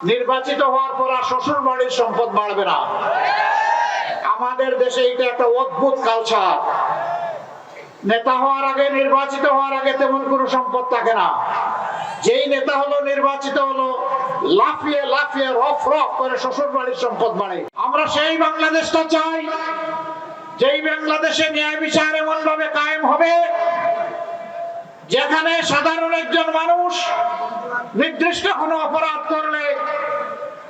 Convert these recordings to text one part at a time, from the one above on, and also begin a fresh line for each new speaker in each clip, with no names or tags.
নির্বাচিত হওয়ার পর আর শ্বশুর বাড়ির সম্পদ বাড়বে না। আমাদের দেশে এটা একটা অদ্ভুত কালচার। নেতা হওয়ার আগে, নির্বাচিত হওয়ার আগে তেমন কোনো সম্পদ থাকে না। যেই নেতা হলো, নির্বাচিত হলো, লাফিয়ে লাফিয়ে রফ রফ করে শ্বশুর বাড়ির সম্পদ বাড়ে। আমরা সেই বাংলাদেশটা চাই যেই বাংলাদেশে ন্যায় বিচার এমন ভাবে কায়েম হবে যেখানে সাধারণ একজন মানুষ নির্দিষ্ট কোনো অপরাধ করলে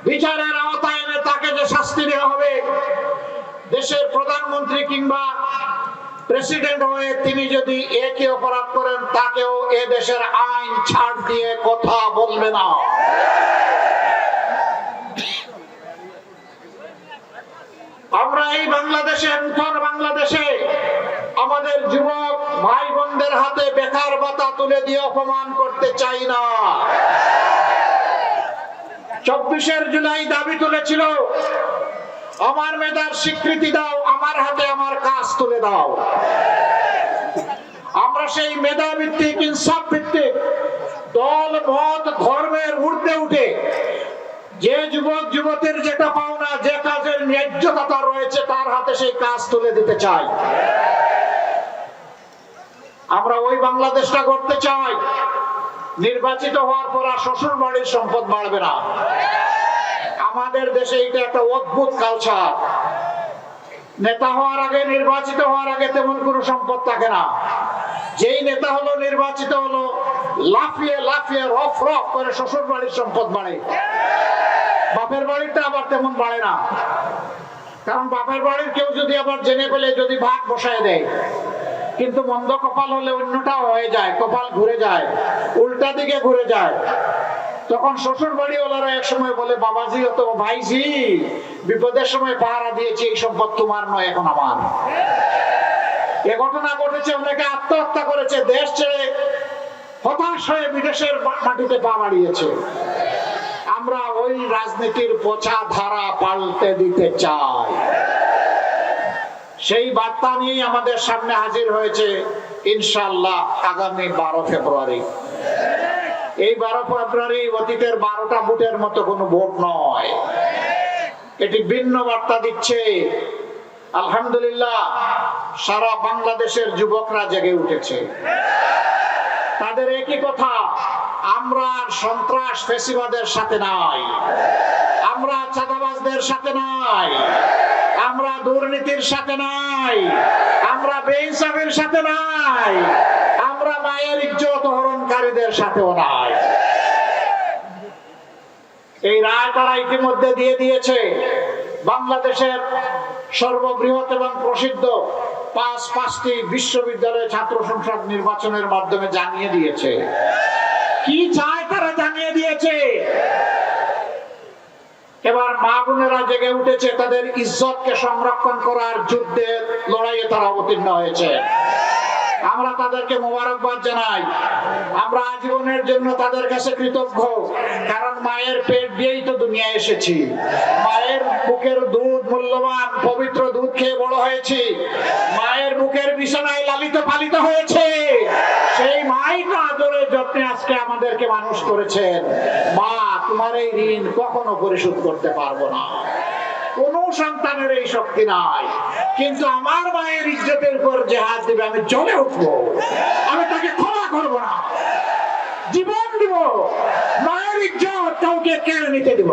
বিচারের আওতায় এনে তাকে যে শাস্তি দেওয়া হবে, দেশের প্রধানমন্ত্রী কিংবা প্রেসিডেন্ট হয়ে তিনি যদি একই অপরাধ করেন তাকেও এ দেশের আইন ছাড় দিয়ে কথা বলবে না। আমরা এই বাংলাদেশে, নতুন বাংলাদেশে আমাদের যুবক ভাই বোনদের হাতে বেকার ভাতা তুলে দিয়ে অপমান করতে চাই না। 24 জুলাই দাবি তুলেছিল, আমার মেধার স্বীকৃতি দাও, আমার হাতে আমার কাজ তুলে দাও। আমরা সেই মেধা ভিত্তিক, ইনসাফ ভিত্তিক, দল মত ধর্মের ঊর্ধ্বে উঠে যে যুবক যুবতীর যেটা পাওনা, যে কাজের ন্যায্যতা রয়েছে তার হাতে সেই কাজ তুলে দিতে চাই। আমরা ওই বাংলাদেশটা করতে চাই নির্বাচিত হওয়ার পর আর শ্বশুর বাড়ির সম্পদ বাড়বে না। আমাদের দেশে এটা একটা অদ্ভুত কালচার। নেতা হওয়ার আগে, নির্বাচিত হওয়ার আগে তেমন কোনো সম্পদ থাকে না। যেই নেতা হলো, নির্বাচিত হলো, লাফিয়ে লাফিয়ে রফ রফ করে শ্বশুর বাড়ির সম্পদ বাড়ে। বাপের বাড়িটা আবার তেমন বাড়ে না, কারণ বাপের বাড়ির কেউ যদি আবার জেনে পেলে যদি ভাগ বসায় দেয়, কিন্তু মন্দ কপাল হলে অন্যটাও হয়ে যায়, কপাল ঘুরে যায়, উল্টা দিকে ঘুরে যায়। তখন শ্বশুর বাড়িওয়ালারা এক সময় বলে, বাবাজি অত ভাইজি বিপদের সময় পাহারা দিয়েছি, এই সম্পদ তোমার নয়, এখন আমার। এ ঘটনা ঘটেছে, অনেকে আত্মহত্যা করেছে, দেশ ছেড়ে হতাশ হয়ে বিদেশের মাটিতে পা বাড়িয়েছে। আমরা ওই রাজনীতির পচা ধারা পাল্টে দিতে চাই। সেই বার্তা নিয়ে আমাদের সামনে হাজির হয়েছে ইনশাআল্লাহ আগামী 12 ফেব্রুয়ারি। এই 12 ফেব্রুয়ারি অতীতের 12টা ভোটের মতো কোনো ভোট নয়, এটি ভিন্ন বার্তা দিচ্ছে। আলহামদুলিল্লাহ, সারা বাংলাদেশের যুবকরা জেগে উঠেছে। তাদের একই কথা, আমরা সন্ত্রাস ফ্যাসিবাদের সাথে নাই, আমরা চাঁদাবাজদের সাথে নাই, আমরা দুর্নীতির সাথে নাই, আমরা বেইনসাফির সাথে নাই, আমরা মায়ের ইজ্জত হরণকারীদের সাথেও নাই। এই রায় তারা ইতিমধ্যে দিয়ে দিয়েছে। বাংলাদেশের সর্ববৃহৎ এবং প্রসিদ্ধ পাঁচটি বিশ্ববিদ্যালয় ছাত্র সংসদ নির্বাচনের মাধ্যমে জানিয়ে দিয়েছে কি চায়, তারা জানিয়ে দিয়েছে। এবার মা বোনেরা জেগে উঠেছে, তাদের ইজ্জতকে সংরক্ষণ করার যুদ্ধের লড়াইয়ে তারা অবতীর্ণ হয়েছে। আমরা তাদেরকে মোবারকবাদ জানাই। আমরা আজীবনের জন্য তাদের কাছে কৃতজ্ঞ, কারণ মায়ের পেট দিয়েই তো দুনিয়ায় এসেছি। মায়ের বুকের দুধ মূল্যবান, পবিত্র দুধ খেয়ে বড় হয়েছি। মায়ের বুকের বিছানায় লালিত পালিত হয়েছে। সেই মাই তো আদরে যত্নে আজকে আমাদেরকে মানুষ করেছেন। মা, তোমার এই ঋণ কখনো পরিশোধ করতে পারবো না, কোন সন্তানের এই শক্তি নাই। কিন্তু আমার মায়ের ইজ্জতের উপর যে হাত দিবে, আমি জ্বলে উঠবো, আমি তাকে ক্ষমা করবো না, জীবন দিব, মায়ের ইজ্জত কাউকে কেড়ে নিতে দিব।